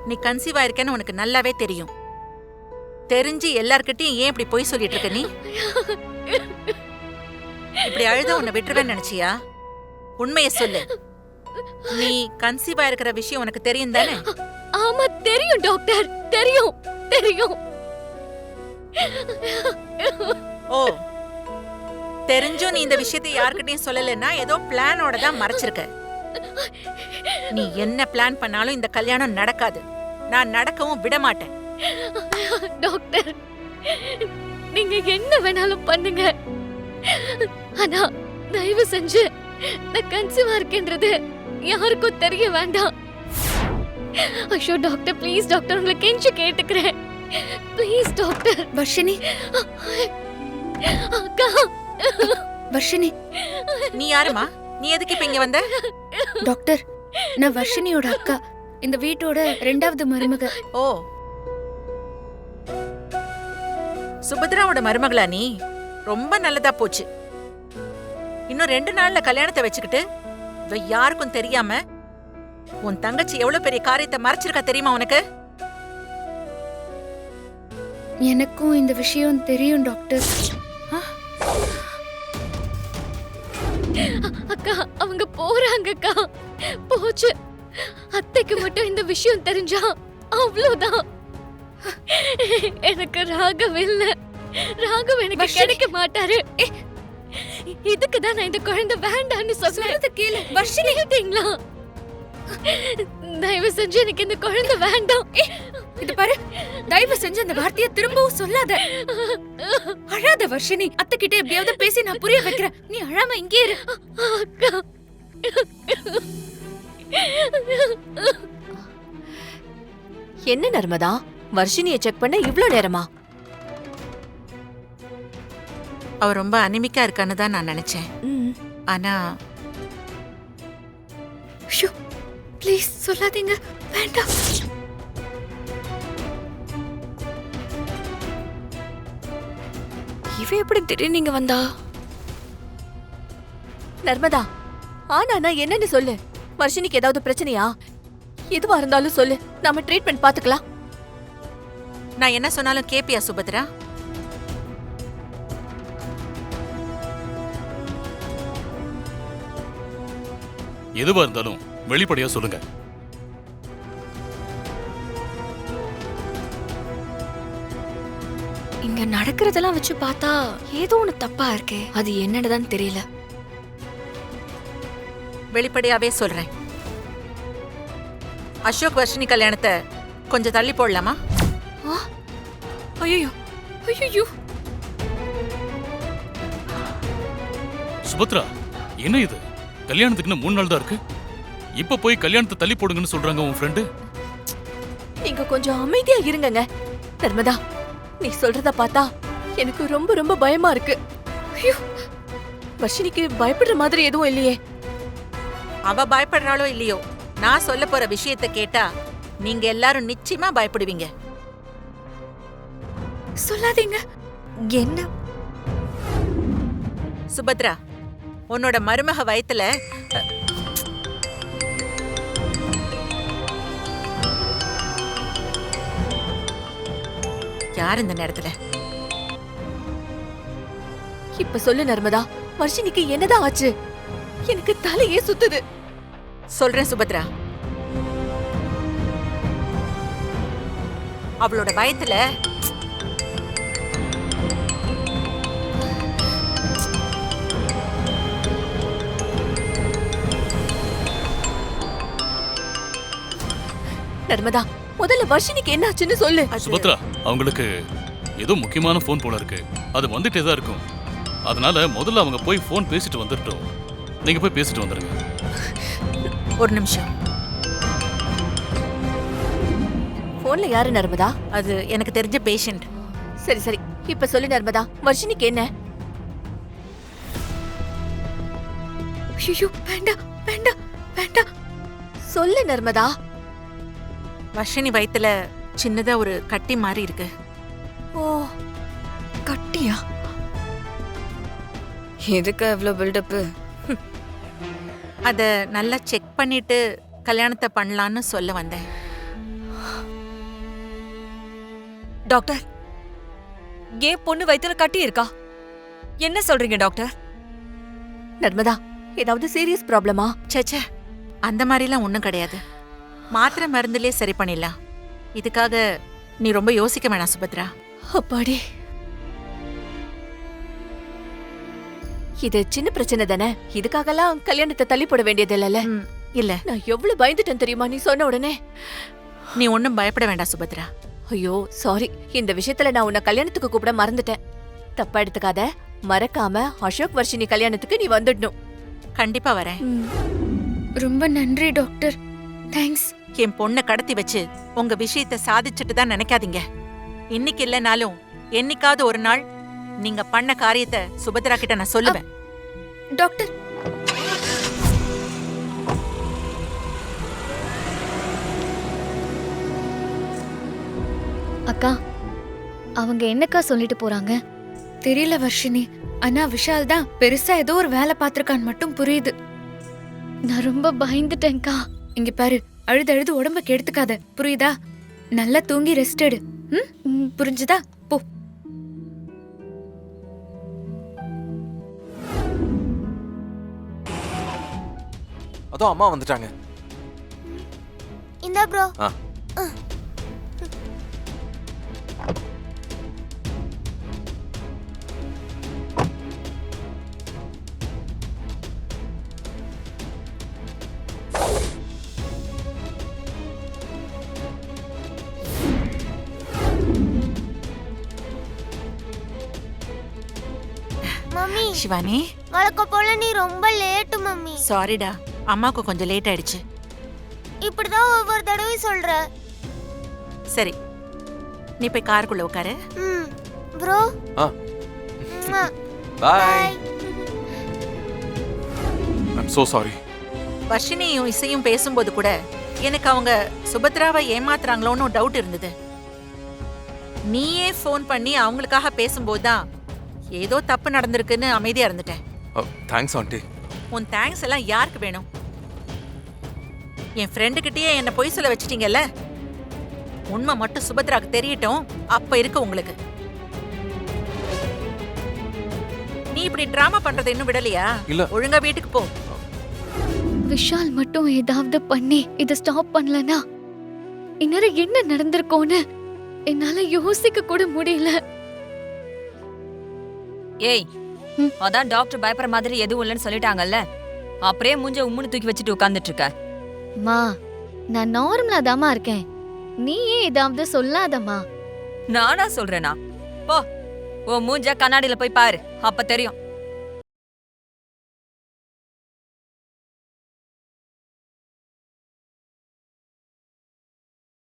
நீ கன்சீவ் ஆயிருக்கேன்னு உனக்கு நல்லாவே தெரியும். தெரிஞ்சு எல்லார்கிட்டயும் ஏன் இப்படி பொய் சொல்லிட்டு இருக்க? நீ இப்படி அழுத உன்னை விட்டுருவேன்னு நினைச்சியா? உண்மைய சொல்லு. நீ கன்சீவ் ஆயிருக்கிற விஷயம் உனக்கு தெரியும் தானே? ஆமா தெரியும் டாக்டர், தெரியும் தெரியும். ஓ, தெரிஞ்சும் நீ இந்த விஷயத்தை யார்கிட்டயும் சொல்லலைன்னா ஏதோ பிளானோட தான் மறைச்சிருக்க. நீ என்ன பிளான் பண்ணாலும் இந்த கல்யாணம் நடக்காது. நான் நடக்கவும் விட மாட்டேன். டாக்டர், நீங்க என்ன வேணாலும் பண்ணுங்க, ஆனா தயவு செஞ்சு நான் கன்சீவா இருக்கேன்றது யாருக்கும் தெரிய வேண்டாம். ஐயோ டாக்டர், ப்ளீஸ் டாக்டர், உங்களை கெஞ்சி கேட்டுக்கிறேன், ப்ளீஸ் டாக்டர். வர்ஷினி, அக்கா. வர்ஷினி, நீ யாருமா? நீ எதுக்கு இப்ப இங்க வந்த? டாக்டர், நான் வர்ஷினியோட அக்கா, இந்த வீட்டோட 2வது மருமக. ஓ, சுபத்ராவோட மருமகளா நீ? ரொம்ப நல்லதா போச்சு. இன்னும் 2 நாள்ல கல்யாணத்தை வச்சுக்கிட்டு யாருக்கும் தெரியாம உன் தங்கச்சி எவ்வளவு பெரிய காரியத்தை மறைச்சிருக்கா தெரியுமா உனக்கு? எனக்கும் இந்த விஷயம் தெரியும் டாக்டர். அக்கா, அவங்க போறாங்கக்கா, போச்சு. அத்தைக்கு மட்டும் இந்த விஷயம் தெரிஞ்சா அவ்வளவுதான். எனக்கு ராகவ் இல்ல, ராகவ் எனக்கு கிடைக்க மாட்டாரு. இதுக்கு தான் நான் இந்த குழந்தை வேண்டான்னு சொல்றது. கேளு வர்ஷினி, கேட்டீங்களா? தயவு செஞ்சு எனக்கு இந்த குழந்தை வேண்டாம். இது பாரு, தயவு செஞ்சு அந்த வார்த்தையை திரும்பவும் சொல்லாத. அழாத வர்ஷினி, அத்தை கிட்ட எப்படியாவது பேசி நான் புரிய வைக்கிறேன். நீ அழாம இங்கே இரு. அக்கா, என்ன நர்மதா, வர்ஷினியை செக் பண்ண இவ்ளோ நேரமா? அவ ரொம்ப அனிமிக்கா இருக்கான்னு தான் நான் நினைச்சேன். ஆனா ப்ளீஸ் சொல்லாதீங்க, வேண்டாம். இவ எப்படி திடீர்னு நீங்க வந்தா? நர்மதா, ஆனா நான் என்னன்னு சொல்லு. வர்ஷினிக்கு ஏதாவது பிரச்சனையா? எதுவா இருந்தாலும் சொல்லு, நாம ட்ரீட்மெண்ட் பாத்துக்கலாம். நான் என்ன சொன்னாலும் கேப்பியா சுபத்ரா? எதுவா இருந்தாலும் வெளிப்படையா சொல்லுங்க. இங்க நடக்கிறதெல்லாம் வச்சு பார்த்தா ஏதோ ஒண்ணு தப்பா இருக்கே. அது என்னன்னு தெரியல. வெளிப்படையாவே சொல்றேன். அசோக் வர்ஷினி கல்யாணத்தை கொஞ்சம் தள்ளி போடலாமா? ஐயோ ஐயோ, சுபத்ரா, என்ன இது? கல்யாணத்துக்கு இன்னும் 3 நாள் தான் இருக்கு. இப்ப போய் கல்யாணத்தை தள்ளி போடுங்கன்னு சொல்றாங்க உன் ஃப்ரெண்டு. நீங்க கொஞ்சம் அமைதியா இருங்கங்க. நர்மதா, நீ சொல்றத பார்த்தா எனக்கு ரொம்ப ரொம்ப பயமா இருக்கு. ஐயோ, வர்ஷினிக்கு பயப்படுற மாதிரி எதுவும் இல்லையே. அவ பயப்படுறாளோ இல்லையோ, நான் சொல்ல போற விஷயத்தை கேட்டா நீங்க எல்லாரும் நிச்சயமா பயப்படுவீங்க. சொல்லாதீங்க. என்ன? சுபத்ரா, உன்னோட மருமக வயத்துல யார் இந்த நேரத்துல? இப்ப சொல்லு நர்மதா, வர்ஷினிக்கு என்னதான் ஆச்சு? எனக்கு தலையே சுத்துது. சொல்றேன் சுபத்ரா, அவளோட வயத்துல நர்மதா, முதல்ல வர்ஷினிக்கு என்ன ஆச்சுன்னு சொல்லு. சுபத்ரா, அவங்களுக்கு ஏதோ முக்கியமான போன் போல இருக்கு. அது வந்துட்டே தான் இருக்கும். அதனால முதல்ல அவங்க போய் போன் பேசிட்டு வந்துட்டோம். நீங்க போய் பேசிட்டு வந்துருங்க. ஒரு நிமிஷம். போன்ல யாரு நர்மதா? அது எனக்கு தெரிஞ்ச பேஷண்ட். சரி சரி, இப்ப சொல்லு நர்மதா, வர்ஷினிக்கு என்ன? ஐயோ, வேண்டாம் வேண்டாம் வேண்டாம். சொல்லு நர்மதா. வர்ஷினி வயித்துல சின்னதா ஒரு கட்டி மாதிரி இருக்கு. ஓ, கட்டியா? எதுக்கு இவ்வளவு பில்டப்? அத நல்லா செக் பண்ணிட்டு கல்யாணத்தை பண்ணலான்னு சொல்ல வந்தேன். டாக்டர், ஏன் பொண்ணு வயித்துல கட்டி இருக்கா? என்ன சொல்றீங்க டாக்டர்? நர்மதா, ஏதாவது சீரியஸ் ப்ராப்ளமா? சேச்சே, அந்த மாதிரிலாம் ஒன்றும் கிடையாது. மாத்திரை மருந்துலயே சரி பண்ணிடலாம். இதுக்காக நீ ரொம்ப யோசிக்க வேணாம் சுபத்ரா. அப்பாடி, இது சின்ன பிரச்சனை தானே. இதுக்காகலாம் கல்யாணத்தை தள்ளி போட வேண்டியது இல்லைல்ல. இல்ல, நான் எவ்வளவு பயந்துட்டேன் தெரியுமா நீ சொன்ன உடனே. நீ ஒன்றும் பயப்பட வேண்டாம் சுபத்ரா. ஐயோ சாரி, இந்த விஷயத்துல நான் உன்னை கல்யாணத்துக்கு கூப்பிட மறந்துட்டேன். தப்பா எடுத்துக்காத. மறக்காம அசோக் வர்ஷினி கல்யாணத்துக்கு நீ வந்துடணும். கண்டிப்பா வரேன். ரொம்ப நன்றி டாக்டர். தேங்க்ஸ். என் பொண்ணை கடத்தி வச்சு உங்க விஷயத்தை சாதிச்சுட்டு தான் நினைக்காதீங்க. இன்னைக்கு இல்லைனாலும் என்னைக்காவது ஒரு நாள் நீங்க பண்ண காரியத்தை சுபத்ரா கிட்ட நான் சொல்லுவேன். டாக்டர், அக்கா, அவங்க என்னக்கா சொல்லிட்டு போறாங்க? தெரியல வர்ஷினி. ஆனா விஷால் தான் பெருசா ஏதோ ஒரு வேலை பார்த்திருக்கான்னு மட்டும் புரியுது. நான் ரொம்ப பயந்துட்டேன்க்கா. இங்க பாரு, அழுது அழுது உடம்ப கெடுத்துக்காத, புரியுதா? நல்லா தூங்கி ரெஸ்ட் எடு. புரிஞ்சுதா? போ. அதோ அம்மா வந்துட்டாங்க. இந்தா ப்ரோ. மம்மி, சிவானி, வழக்கம் போல நீ ரொம்ப லேட்டு மம்மி. சாரிடா, அம்மாவுக்கு கொஞ்சம் லேட் ஆயிடுச்சு. இப்படிதான் ஒவ்வொரு தடவையும் சொல்ற. சரி, நீ போய் காருக்குள்ள உட்காரு. Bro. Bye. Bye. I'm so sorry. வர்ஷினியும் இசையும் பேசும்போது கூட எனக்கு அவங்க சுபத்ராவை ஏமாத்துறாங்களோன்னு டவுட் இருந்தது. நீயே ஃபோன் பண்ணி அவங்களுக்காக பேசும்போதுதான் ஏதோ தப்பு நடந்திருக்குன்னு அமைதியா இருந்துட்டேன். Thanks aunty. உன் தேங்க்ஸ் எல்லாம் யாருக்கு வேணும்? என் ஃப்ரெண்டு கிட்டயே என்ன பொய் சொல்ல வச்சிட்டீங்கல்ல. உண்மை மட்டும் சுபத்ராக்கு தெரியட்டும், அப்ப இருக்கு உங்களுக்கு. நீ இப்படி டிராமா பண்றதை இன்னும் விடலையா? இல்ல. ஒழுங்கா வீட்டுக்கு போ. விஷால் மட்டும் ஏதாவது பண்ணி இத ஸ்டாப் பண்ணலனா இந்நேரம் என்ன நடந்திருக்கோன்னு என்னால யோசிக்க கூட முடியல. ஏய், அதான் டாக்டர் பயப்படுற மாதிரி எதுவும் இல்லைன்னு சொல்லிட்டாங்கல்ல, அப்படியே மூஞ்ச உம்முன்னு தூக்கி வச்சுட்டு உட்கார்ந்துட்டு இருக்க. மா, நான் நார்மலா தாமா இருக்கேன். நீ ஏன் ஏதாவது சொல்லாதம்மா. நானா சொல்றேனா? போ, உன் மூஞ்ச கண்ணாடியில போய் பாரு, அப்ப தெரியும்.